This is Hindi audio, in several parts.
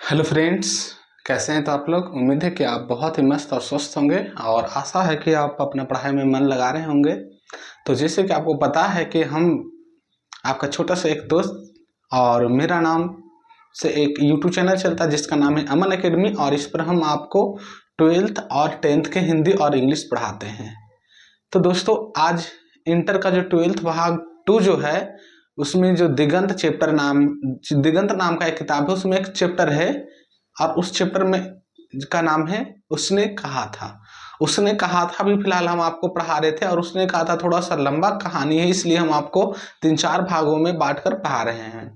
हेलो फ्रेंड्स, कैसे हैं? तो आप लोग, उम्मीद है कि आप बहुत ही मस्त और स्वस्थ होंगे और आशा है कि आप अपना पढ़ाई में मन लगा रहे होंगे। तो जैसे कि आपको पता है कि हम आपका छोटा सा एक दोस्त और मेरा नाम से एक यूट्यूब चैनल चलता है जिसका नाम है अमन एकेडमी, और इस पर हम आपको 12th और 10th के हिंदी और इंग्लिश पढ़ाते हैं। तो दोस्तों, आज इंटर का जो 12th भाग 2 जो है, उसमें जो दिगंत नाम का एक किताब है, उसमें एक चैप्टर है और उस चैप्टर में का नाम है उसने कहा था। उसने कहा था अभी फिलहाल हम आपको पढ़ा रहे थे, और उसने कहा था थोड़ा सा लंबा कहानी है, इसलिए हम आपको 3-4 भागों में बांटकर पढ़ा रहे हैं,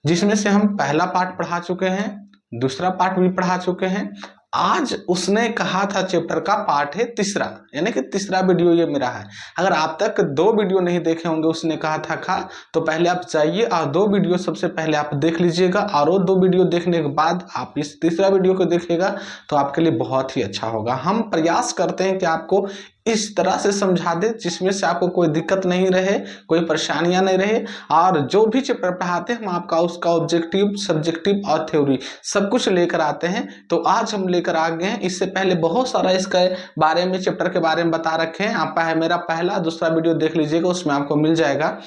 जिसमें से हम पहला पार्ट पढ़ा चुके हैं, दूसरा पार्ट भी पढ़ा चुके हैं। आज उसने कहा था चैप्टर का पार्ट है तीसरा, यानी कि तीसरा वीडियो ये मेरा है। अगर आप तक 2 वीडियो नहीं देखे होंगे उसने कहा था तो पहले आप जाइए और 2 वीडियो सबसे पहले आप देख लीजिएगा, और वो 2 वीडियो देखने के बाद आप इस तीसरा वीडियो को देखिएगा तो आपके लिए बहुत ही अच्छा होगा। हम प्रयास करते हैं कि आपको इस तरह से समझा दे जिसमें से आपको कोई दिक्कत नहीं रहे, कोई परेशानियां नहीं रहे, और जो भी चैप्टर पढ़ाते हैं हम आपका उसका ऑब्जेक्टिव, सब्जेक्टिव और थ्योरी सब कुछ लेकर आते हैं। तो आज हम लेकर आ गए हैं। इससे पहले बहुत सारा इसके बारे में, चैप्टर के बारे में बता रखे हैं। आप मेरा पहला दूसरा वीडियो देख लीजिएगा, उसमें आपको मिल जाएगा।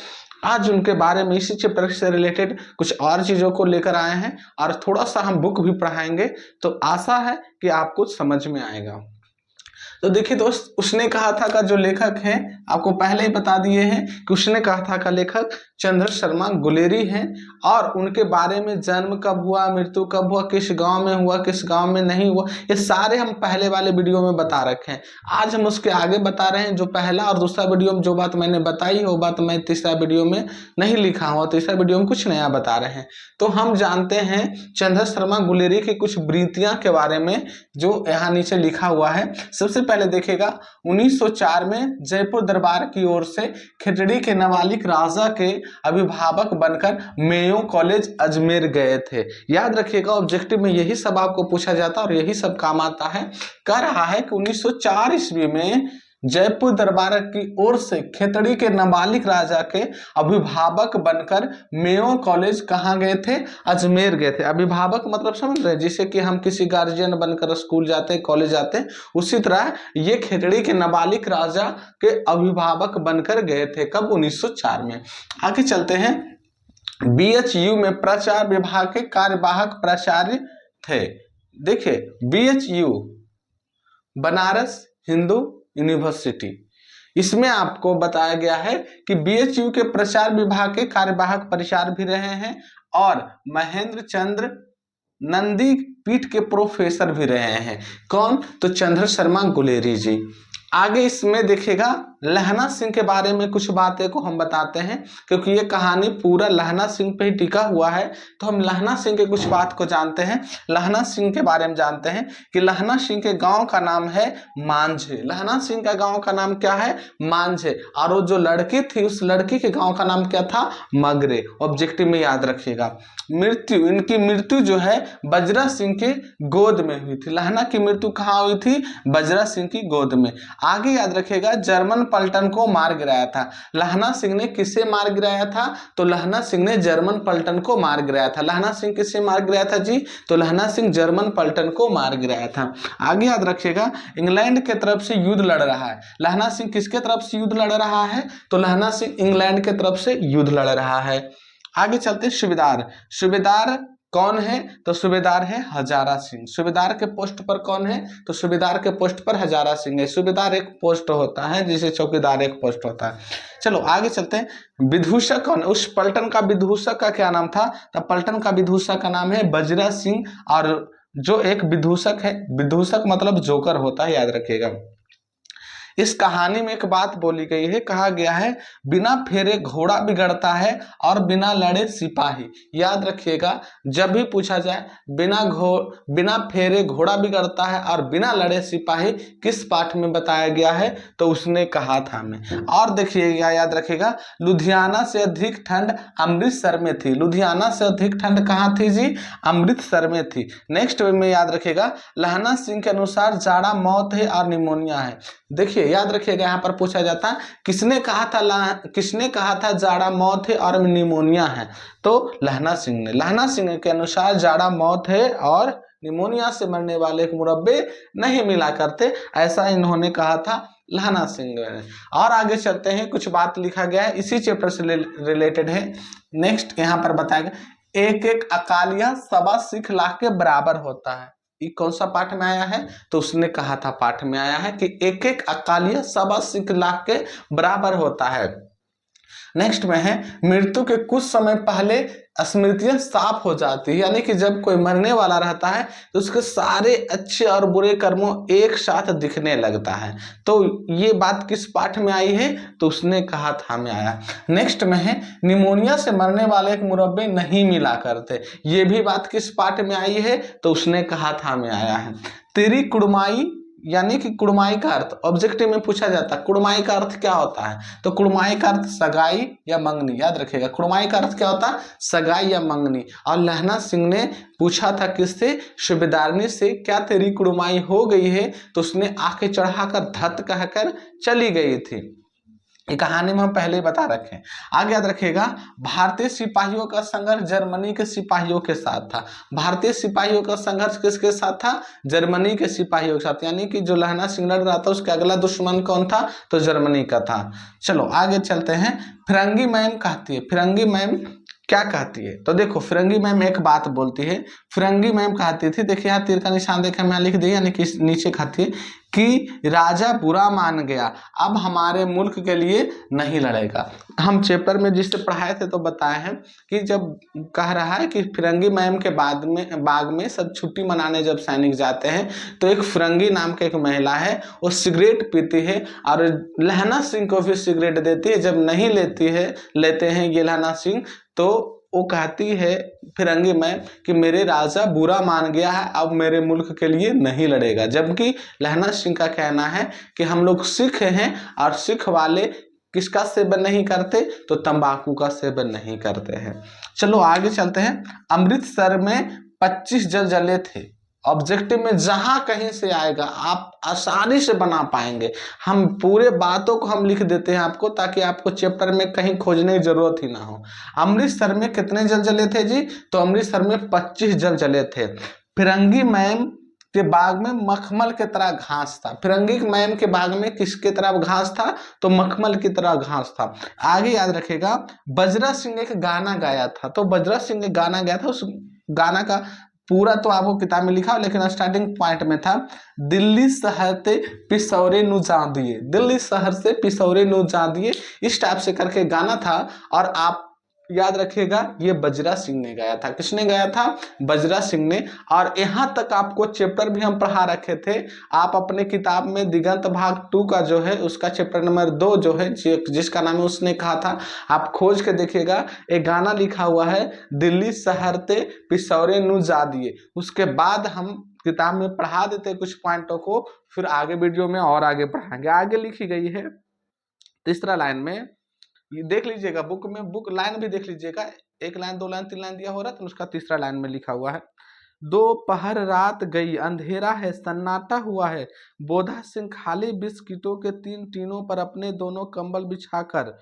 आज उनके बारे में, इसी चैप्टर से रिलेटेड कुछ और चीजों को लेकर आए हैं, और थोड़ा सा हम बुक भी पढ़ाएंगे, तो आशा है कि आपको समझ में आएगा। तो देखिए दोस्त, उसने कहा था का जो लेखक है, आपको पहले ही बता दिए हैं कि उसने कहा था का लेखक चंद्र शर्मा गुलेरी हैं, और उनके बारे में जन्म कब हुआ, मृत्यु कब हुआ, किस गांव में हुआ, किस गांव में नहीं हुआ, ये सारे हम पहले वाले वीडियो में बता रखे हैं। आज हम उसके आगे बता रहे हैं। जो पहला और दूसरा वीडियो में जो बात मैंने बताई वो बात मैं तीसरा वीडियो में नहीं लिखा हुआ, तीसरा वीडियो में कुछ नया बता रहे हैं। तो हम जानते हैं चंद्र शर्मा गुलेरी की कुछ वृत्तियां के बारे में, जो यहाँ नीचे लिखा हुआ है। सबसे पहले देखिएगा, 1904 में जयपुर दरबार की ओर से खिचड़ी के नाबालिग राजा के अभिभावक बनकर मेयो कॉलेज अजमेर गए थे। याद रखिएगा, ऑब्जेक्टिव में यही सब आपको पूछा जाता है और यही सब काम आता है। कह रहा है कि 1904 ईस्वी में जयपुर दरबार की ओर से खेतड़ी के नाबालिग राजा के अभिभावक बनकर मेयो कॉलेज कहाँ गए थे? अजमेर गए थे। अभिभावक मतलब समझ रहे हैं, जिसे कि हम किसी गार्जियन बनकर स्कूल जाते हैं, कॉलेज जाते हैं, उसी तरह ये खेतड़ी के नाबालिग राजा के अभिभावक बनकर गए थे। कब? 1904 में। आगे चलते हैं। BHU में प्रचार विभाग के कार्यवाहक प्राचार्य थे। देखिए, BHU बनारस हिंदू यूनिवर्सिटी, इसमें आपको बताया गया है कि BHU के प्रचार विभाग के कार्यवाहक प्राचार्य भी रहे हैं, और महेंद्र चंद्र नंदी पीठ के प्रोफेसर भी रहे हैं। कौन? तो चंद्र शर्मा गुलेरी जी। आगे इसमें देखिएगा, लहना सिंह के बारे में कुछ बातें को हम बताते हैं, क्योंकि ये कहानी पूरा लहना सिंह पे ही टिका हुआ है। तो हम लहना सिंह के कुछ बात को जानते हैं। लहना सिंह के बारे में जानते हैं कि लहना सिंह के गांव का नाम है मांझे। लहना सिंह का गांव का नाम क्या है? मांझे। और वो जो लड़की थी, उस लड़की के गांव का नाम क्या था? मगरे। ऑब्जेक्टिव में याद रखिएगा। मृत्यु, इनकी मृत्यु जो है बजरा सिंह के गोद में हुई थी। लहना की मृत्यु कहाँ हुई थी? बजरा सिंह की गोद में। आगे याद रखिएगा, जर्मन पलटन को मार गिराया था। लहना सिंह ने किसे मार गिराया था? तो लहना सिंह ने जर्मन पलटन को मार गिराया था। लहना सिंह किसे मार गिराया था जी? तो लहना सिंह जर्मन पलटन को मार गिराया था। आगे याद रखिएगा, इंग्लैंड के तरफ से युद्ध लड़ रहा है। लहना सिंह किसके तरफ से युद्ध लड़ रहा है? तो लहना सिंह इंग्लैंड के तरफ से युद्ध लड़ रहा है। आगे चलते, सूबेदार। सूबेदार कौन है? तो सूबेदार है हजारा सिंह। सूबेदार के पोस्ट पर कौन है? तो सूबेदार के पोस्ट पर हजारा सिंह है। सूबेदार एक पोस्ट होता है, जिसे चौकीदार एक पोस्ट होता है। चलो आगे चलते हैं। विदूषक कौन? उस पलटन का विदूषक का क्या नाम था? तो पलटन का विदूषक का नाम है बजरा सिंह, और जो एक विदूषक है, विदूषक मतलब जोकर होता है, याद रखिएगा। इस कहानी में एक बात बोली गई है, कहा गया है, बिना फेरे घोड़ा बिगड़ता है और बिना लड़े सिपाही। याद रखिएगा, जब भी पूछा जाए बिना फेरे घोड़ा बिगड़ता है और बिना लड़े सिपाही किस पाठ में बताया गया है? तो उसने कहा था में। और देखिएगा, याद रखिएगा, लुधियाना से अधिक ठंड अमृतसर में थी। लुधियाना से अधिक ठंड कहाँ थी जी? अमृतसर में थी। नेक्स्ट में याद रखिएगा, लहना सिंह के अनुसार जाड़ा मौत है और निमोनिया है। देखिए, याद रखिएगा, यहाँ पर पूछा जाता किसने कहा था जाड़ा मौत है और निमोनिया है, तो लहना सिंह ने। लहना सिंह के अनुसार जाड़ा मौत है और निमोनिया से मरने वाले एक मुरब्बे नहीं मिला करते, ऐसा इन्होंने कहा था लहना सिंह ने। और आगे चलते हैं, कुछ बात लिखा गया है इसी चैप्टर से रिलेटेड है। नेक्स्ट यहाँ पर बताया गया, एक एक अकालिया सवा सिख लाख के बराबर होता है। ये कौन सा पाठ में आया है, तो उसने कहा था पाठ में आया है कि एक एक अकालिया सवा सिख लाख के बराबर होता है। नेक्स्ट में है, मृत्यु के कुछ समय पहले स्मृतियां साफ हो जाती है, यानी कि जब कोई मरने वाला रहता है तो उसके सारे अच्छे और बुरे कर्मों एक साथ दिखने लगता है। तो ये बात किस पाठ में आई है, तो उसने कहा था में आया। नेक्स्ट में है, निमोनिया से मरने वाले एक मुरब्बे नहीं मिला करते, ये भी बात किस पाठ में आई है, तो उसने कहा था में आया है। तेरी कुड़माई, यानी कि कुड़माई का अर्थ ऑब्जेक्टिव में पूछा जाता है, कुड़माई का अर्थ क्या होता है, तो कुड़माई का अर्थ सगाई या मंगनी। याद रखिएगा, कुड़माई का अर्थ क्या होता है, सगाई या मंगनी। और लहना सिंह ने पूछा था किससे, सूबेदारनी से, क्या तेरी कुड़माई हो गई है, तो उसने आंखें चढ़ाकर धत कहकर चली गई थी। ये कहानी में हम पहले ही बता रखे हैं। आगे याद रखिएगा, भारतीय सिपाहियों का संघर्ष जर्मनी के सिपाहियों के साथ था। भारतीय सिपाहियों का संघर्ष किसके साथ था, जर्मनी के सिपाहियों के साथ, यानी कि जो लहना सिंह लड़ रहा था उसका अगला दुश्मन कौन था, तो जर्मनी का था। चलो आगे चलते हैं। फिरंगी मैम कहती है, फिरंगी मैम क्या कहती है, तो देखो फिरंगी मैम एक बात बोलती है। फिरंगी मैम कहती थी, देखिए यहाँ तीर का निशान देखा मैं लिख दिया, यानी कि नीचे कहती है कि राजा बुरा मान गया, अब हमारे मुल्क के लिए नहीं लड़ेगा। हम चैप्टर में जिससे पढ़ाए थे तो बताए हैं कि जब कह रहा है कि फिरंगी मैम के बाग में सब छुट्टी मनाने जब सैनिक जाते हैं तो एक फिरंगी नाम की एक महिला है, वो सिगरेट पीती है और लहना सिंह को भी सिगरेट देती है। जब नहीं लेते हैं ये लहना सिंह, तो वो कहती है फिरंगी मैम कि मेरे राजा बुरा मान गया है, अब मेरे मुल्क के लिए नहीं लड़ेगा। जबकि लहना सिंह का कहना है कि हम लोग सिख हैं और सिख वाले किसका सेवन नहीं करते, तो तंबाकू का सेवन नहीं करते हैं। चलो आगे चलते हैं। अमृतसर में 25 जल जले थे। ऑब्जेक्टिव में जहां कहीं से आएगा आप आसानी से बना पाएंगे। हम पूरे बातों को हम लिख देते हैं आपको, ताकि आपको चैप्टर में कहीं खोजने की जरूरत ही ना हो। अमृतसर में कितने जल जले थे जी, तो अमृतसर में 25 जल जले थे। फिरंगी मैम के बाग में मखमल की तरह घास था। फिरंगी मैम के बाग में किसके तरह घास था, तो मखमल की तरह घास था। आगे याद रखेगा, बजरा सिंह एक गाना गाया था, तो बजरा सिंह एक गाना गाया था। उस गाना का पूरा तो आपको किताब में लिखा, लेकिन स्टार्टिंग पॉइंट में था, दिल्ली शहर से पिसौरे नु जा दिए, दिल्ली शहर से पिसौरे नु जा दिए, इस टाइप से करके गाना था। और आप याद रखिएगा, ये बजरा सिंह ने गाया था। किसने गाया था, बजरा सिंह ने। और यहाँ तक आपको चैप्टर भी हम पढ़ा रखे थे। आप अपने किताब में दिगंत भाग 2 का जो है उसका चैप्टर नंबर 2 जो है, जिसका नाम है उसने कहा था, आप खोज के देखिएगा, एक गाना लिखा हुआ है, दिल्ली शहर ते पिसौरे नु जा दिए। उसके बाद हम किताब में पढ़ा देते कुछ पॉइंटों को, फिर आगे वीडियो में और आगे पढ़ाएंगे। आगे लिखी गई है तीसरा लाइन में, ये देख लीजिएगा, बुक लाइन भी देख लीजिएगा, 1 लाइन 2 लाइन 3 लाइन दिया हो रहा है, तो उसका तीसरा लाइन में लिखा हुआ है, दोपहर रात गई, अंधेरा है, सन्नाटा हुआ है। बोधा सिंह खाली बिस्किटों के 3 टीनों पर अपने दोनों कंबल बिछाकर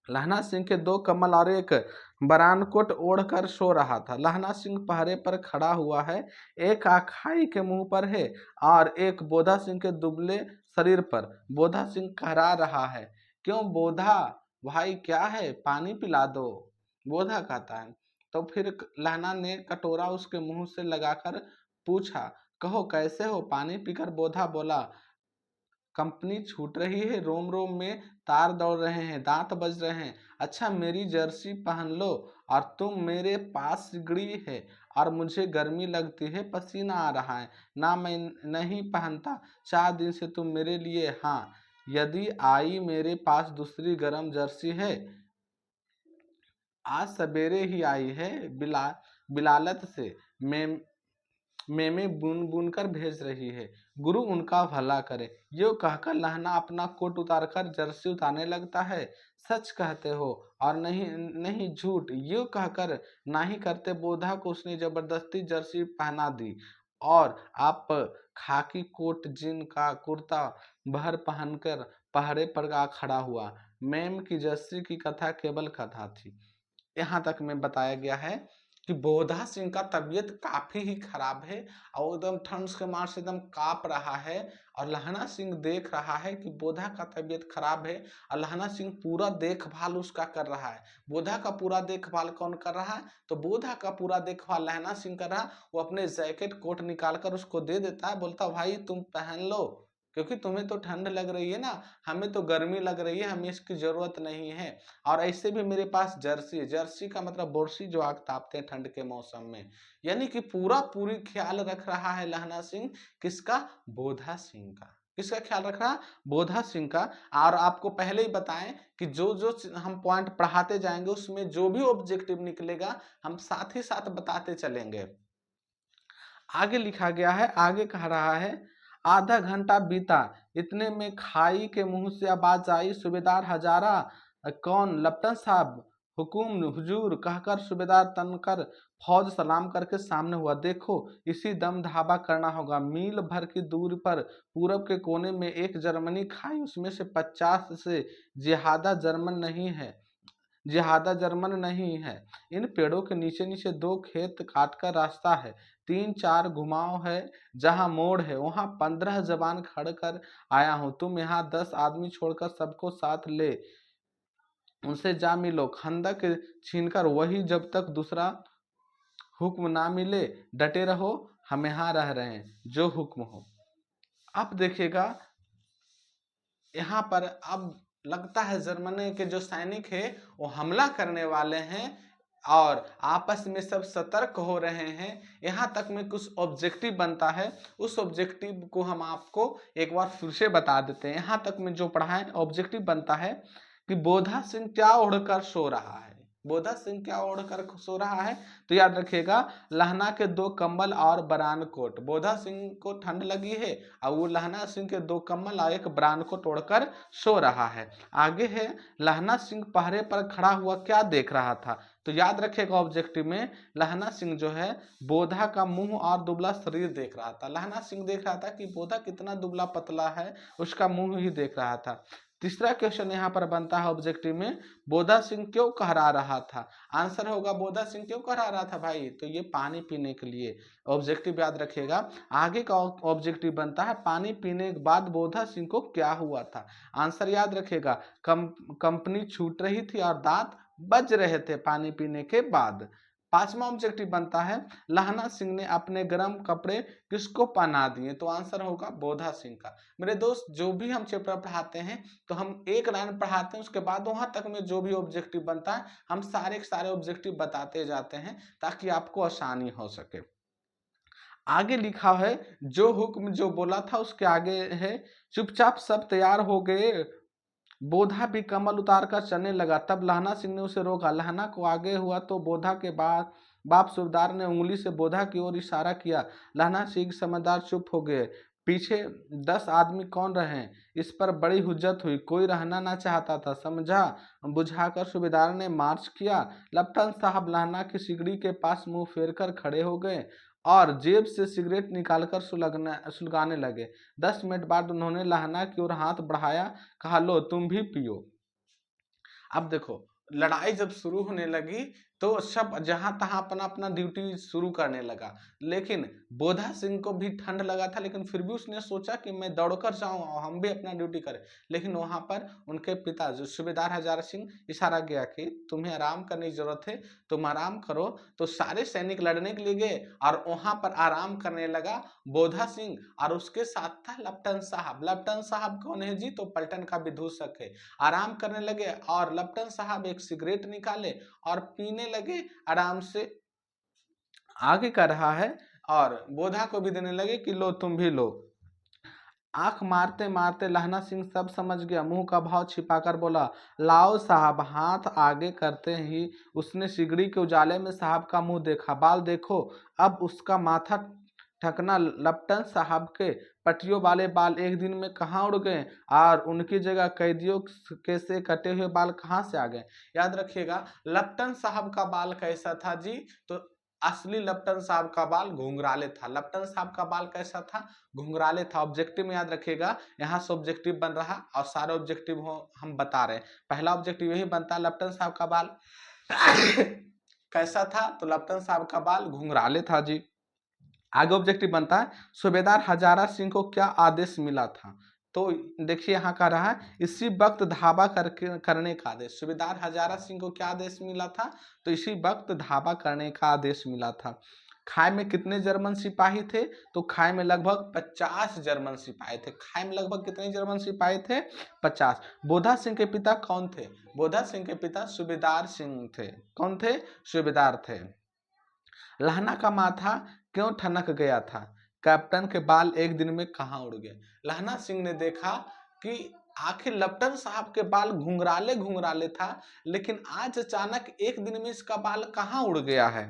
लहना सिंह के 2 कम्बल और एक बरानकोट ओढ़कर सो रहा था। लहना सिंह पहरे पर खड़ा हुआ है, एक आखाई के मुंह पर है और एक बोधा सिंह के दुबले शरीर पर। बोधा सिंह कहरा रहा है, क्यों बोधा भाई, क्या है, पानी पिला दो, बोधा कहता है। तो फिर लहना ने कटोरा उसके मुंह से लगाकर पूछा, कहो कैसे हो, पानी पीकर बोधा बोला, कंपनी छूट रही है, रोम रोम में तार दौड़ रहे हैं, दांत बज रहे हैं। अच्छा मेरी जर्सी पहन लो, और तुम मेरे पास सिगड़ी है और मुझे गर्मी लगती है, पसीना आ रहा है ना, मैं नहीं पहनता, 4 दिन से तुम मेरे लिए, हाँ यदि आई मेरे पास दूसरी गर्म जर्सी है, आज सवेरे ही आई है, बिलालत से मेमे बुन बुन कर भेज रही है, गुरु उनका भला करे। यो कहकर लहना अपना कोट उतारकर जर्सी उतारने लगता है। सच कहते हो और नहीं नहीं झूठ, यो कहकर नहीं करते बोधा को उसने जबरदस्ती जर्सी पहना दी और आप खाकी कोट जीन का कुर्ता भर पहनकर पहरे पर आ खड़ा हुआ। मैम की जस्सी की कथा केवल कथा थी। यहाँ तक में बताया गया है कि बोधा सिंह का तबीयत काफी ही खराब है और एकदम ठंड के मार से एकदम कांप रहा है। और लहना सिंह देख रहा है कि बोधा का तबीयत खराब है और लहना सिंह पूरा देखभाल उसका कर रहा है। बोधा का पूरा देखभाल कौन कर रहा है? तो बोधा का पूरा देखभाल लहना सिंह कर रहा है। वो अपने जैकेट कोट निकाल कर उसको दे देता है, बोलता भाई तुम पहन लो, क्योंकि तुम्हें तो ठंड लग रही है ना, हमें तो गर्मी लग रही है, हमें इसकी जरूरत नहीं है। और ऐसे भी मेरे पास जर्सी है, जर्सी का मतलब बोर्सी जो आग तापते हैं ठंड के मौसम में। यानी कि पूरी ख्याल रख रहा है लहना सिंह। किसका? बोधा सिंह का। किसका ख्याल रख रहा? बोधा सिंह का। और आपको पहले ही बताएं कि जो जो हम पॉइंट पढ़ाते जाएंगे उसमें जो भी ऑब्जेक्टिव निकलेगा हम साथ ही साथ बताते चलेंगे। आगे लिखा गया है, आगे कह रहा है, आधा घंटा बीता, इतने में खाई के मुंह से आवाज आई, सूबेदार हजारा। कौन? लपटन साहब। हुकुम हुजूर कहकर सूबेदार तनकर फौज सलाम करके सामने हुआ। देखो इसी दम धावा करना होगा। मील भर की दूरी पर पूरब के कोने में एक जर्मनी खाई, उसमें से 50 से ज्यादा जर्मन नहीं है। इन पेड़ों के नीचे नीचे 2 खेत काटकर रास्ता है, 3-4 घुमाव है, जहां मोड़ है वहां 15 जवान खड़ कर आया हूं। तुम यहाँ 10 आदमी छोड़कर सबको साथ ले उनसे जा मिलो, खंदक छीनकर वही, जब तक दूसरा हुक्म ना मिले डटे रहो, हम यहाँ रह रहे हैं, जो हुक्म हो। अब देखिएगा यहाँ पर, अब लगता है जर्मनी के जो सैनिक है वो हमला करने वाले हैं और आपस में सब सतर्क हो रहे हैं। यहाँ तक में कुछ ऑब्जेक्टिव बनता है, उस ऑब्जेक्टिव को हम आपको एक बार फिर से बता देते हैं। यहाँ तक में जो पढ़ा है ऑब्जेक्टिव बनता है कि बोधा सिंह क्या ओढ़कर सो रहा है। बोधा सिंह क्या ओढ़कर सो रहा है? तो याद रखिएगा, लहना के 2 कंबल और बरान कोट। बोधा सिंह को ठंड लगी है और वो लहना सिंह के 2 कंबल और एक बरान कोट ओढ़कर सो रहा है। आगे है, लहना सिंह पहरे पर खड़ा हुआ क्या देख रहा था? तो याद रखिएगा ऑब्जेक्टिव में, लहना सिंह जो है बोधा का मुंह और दुबला शरीर देख रहा था। लहना सिंह देख रहा था कि बोधा कितना दुबला पतला है, उसका मुंह ही देख रहा था। तीसरा क्वेश्चन यहाँ पर बनता है ऑब्जेक्टिव में, बोधा सिंह क्यों कहरा रहा था? आंसर होगा बोधा सिंह क्यों कहरा रहा था भाई? तो ये पानी पीने के लिए। ऑब्जेक्टिव याद रखिएगा। आगे का ऑब्जेक्टिव बनता है, पानी पीने के बाद बोधा सिंह को क्या हुआ था? आंसर याद रखिएगा, कंपनी छूट रही थी और दांत बज रहे थे पानी पीने के बाद। 5वां ऑब्जेक्टिव बनता है, लहना सिंह ने अपने गर्म कपड़े किसको पहना दिए? तो आंसर होगा बोधा सिंह का। मेरे दोस्त, जो भी हम चैप्टर पढ़ाते हैं तो हम एक लाइन पढ़ाते हैं, उसके बाद वहां तक में जो भी ऑब्जेक्टिव बनता है हम सारे के सारे ऑब्जेक्टिव बताते जाते हैं ताकि आपको आसानी हो सके। आगे लिखा है, जो हुक्म जो बोला था उसके आगे है, चुपचाप सब तैयार हो गए, बोधा भी कमल उतार कर चलने लगा। तब लहना सिंह ने उसे रोका। लहना को आगे हुआ तो बोधा के बाद बाप सूबेदार ने उंगली से बोधा की ओर इशारा किया। लहना सिंह समझदार चुप हो गए। पीछे 10 आदमी कौन रहे? इस पर बड़ी हुज्जत हुई, कोई रहना ना चाहता था। समझा बुझाकर सूबेदार ने मार्च किया। लेफ्टिनेंट साहब लहना की सिगड़ी के पास मुंह फेर कर खड़े हो गए और जेब से सिगरेट निकालकर सुलगाने लगे। 10 मिनट बाद उन्होंने लहना की ओर हाथ बढ़ाया, कहा लो तुम भी पियो। अब देखो, लड़ाई जब शुरू होने लगी तो सब जहां तहां अपना अपना ड्यूटी शुरू करने लगा। लेकिन बोधा सिंह को भी ठंड लगा था, लेकिन फिर भी उसने सोचा कि मैं दौड़कर जाऊं और हम भी अपना ड्यूटी करें। लेकिन वहां पर उनके पिता जो सूबेदार हजारा सिंह इशारा गया कि तुम्हें आराम करने की जरूरत है, तुम आराम करो। तो सारे सैनिक लड़ने के लिए गए और वहां पर आराम करने लगा बोधा सिंह और उसके साथ था लेफ्टिनेंट साहब। लेफ्टिनेंट साहब कौन है जी? तो पलटन का विदूषक है। आराम करने लगे और लेफ्टिनेंट साहब एक सिगरेट निकाले और पीने लगे आराम से। आगे कर रहा है और बोधा को भी देने लगे कि लो तुम भी लो। आंख मारते मारते लहना सिंह सब समझ गया, मुंह का भाव छिपाकर बोला, लाओ साहब। हाथ आगे करते ही उसने सिगड़ी के उजाले में साहब का मुंह देखा। बाल देखो, अब उसका माथा ठकना। लेफ्टिनेंट साहब के पट्टियों वाले बाल एक दिन में कहाँ उड़ गए और उनकी जगह कैदियों के से कटे हुए बाल कहाँ से आ गए? याद रखिएगा, लेफ्टिनेंट साहब का बाल कैसा था जी? तो असली लप्टन साहब का बाल घुंघराले था। लप्टन साहब का बाल कैसा था? घुंघराले था। ऑब्जेक्टिव में याद रखिएगा, यहाँ से ऑब्जेक्टिव बन रहा और सारे ऑब्जेक्टिव हम बता रहे हैं। पहला ऑब्जेक्टिव यही बनता है, लप्टन साहब का बाल कैसा था? तो लप्टन साहब का बाल घुंघराले था जी। आगे ऑब्जेक्टिव बनता है, सूबेदार हजारा सिंह को क्या आदेश मिला था? तो देखिए यहाँ का रहा है, इसी वक्त धावा करने का आदेश। सूबेदार हजारा सिंह को क्या आदेश मिला था? तो इसी वक्त धावा करने का आदेश मिला था। खाई में कितने जर्मन सिपाही थे? तो खाई में लगभग 50 जर्मन सिपाही थे। खाई में लगभग कितने जर्मन सिपाही थे? 50। बोधा सिंह के पिता कौन थे? बोधा सिंह के पिता सूबेदार सिंह थे। कौन थे? सूबेदार थे। लहना का माथा क्यों ठनक गया था? कैप्टन के बाल एक दिन में कहाँ उड़ गए? लहना सिंह ने देखा कि आखिर लप्टन साहब के बाल घुंघराले घुंघराले था, लेकिन आज अचानक एक दिन में इसका बाल कहाँ उड़ गया है।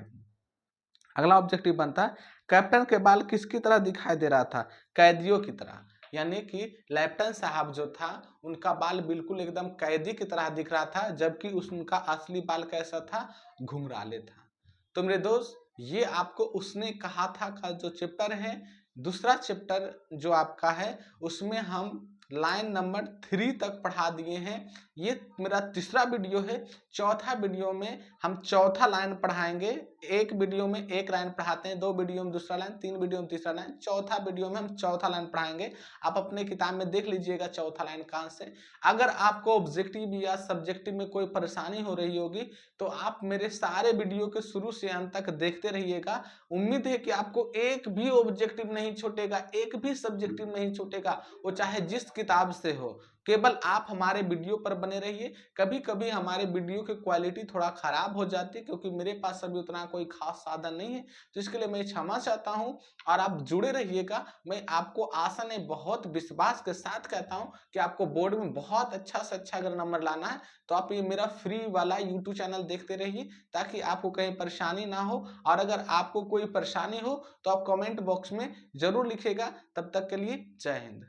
अगला ऑब्जेक्टिव बनता है, कैप्टन के बाल किसकी तरह दिखाई दे रहा था? कैदियों की तरह। यानी कि लेफ्टन साहब जो था उनका बाल बिल्कुल एकदम कैदी की तरह दिख रहा था, जबकि उनका असली बाल कैसा था? घुंघराले था। तो मेरे दोस्त, ये आपको उसने कहा था का जो चैप्टर है, दूसरा चैप्टर जो आपका है, उसमें हम लाइन नंबर 3 तक पढ़ा दिए हैं। ये मेरा तीसरा वीडियो है। चौथा वीडियो में हम चौथा लाइन पढ़ाएंगे। एक वीडियो में एक लाइन पढ़ाते हैं, 2 वीडियो में दूसरा लाइन, 3 वीडियो में तीसरा लाइन, चौथा वीडियो में हम चौथा लाइन पढ़ाएंगे। आप अपने किताब में देख लीजिएगा चौथा लाइन कहाँ से। अगर आपको ऑब्जेक्टिव या सब्जेक्टिव में कोई परेशानी हो रही होगी तो आप मेरे सारे वीडियो के शुरू से अंत तक देखते रहिएगा। उम्मीद है कि आपको एक भी ऑब्जेक्टिव नहीं छूटेगा, एक भी सब्जेक्टिव नहीं छूटेगा, वो चाहे जिस किताब से हो। केवल आप हमारे वीडियो पर बने रहिए। कभी कभी हमारे वीडियो की क्वालिटी थोड़ा खराब हो जाती है, क्योंकि मेरे पास अभी उतना कोई खास साधन नहीं है, तो इसके लिए मैं क्षमा चाहता हूं। और आप जुड़े रहिएगा। मैं आपको आशा नहीं, बहुत विश्वास के साथ कहता हूं कि आपको बोर्ड में बहुत अच्छा से अच्छा अगर नंबर लाना है तो आप ये मेरा फ्री वाला यूट्यूब चैनल देखते रहिए, ताकि आपको कहीं परेशानी ना हो। और अगर आपको कोई परेशानी हो तो आप कमेंट बॉक्स में जरूर लिखिएगा। तब तक के लिए जय हिंद।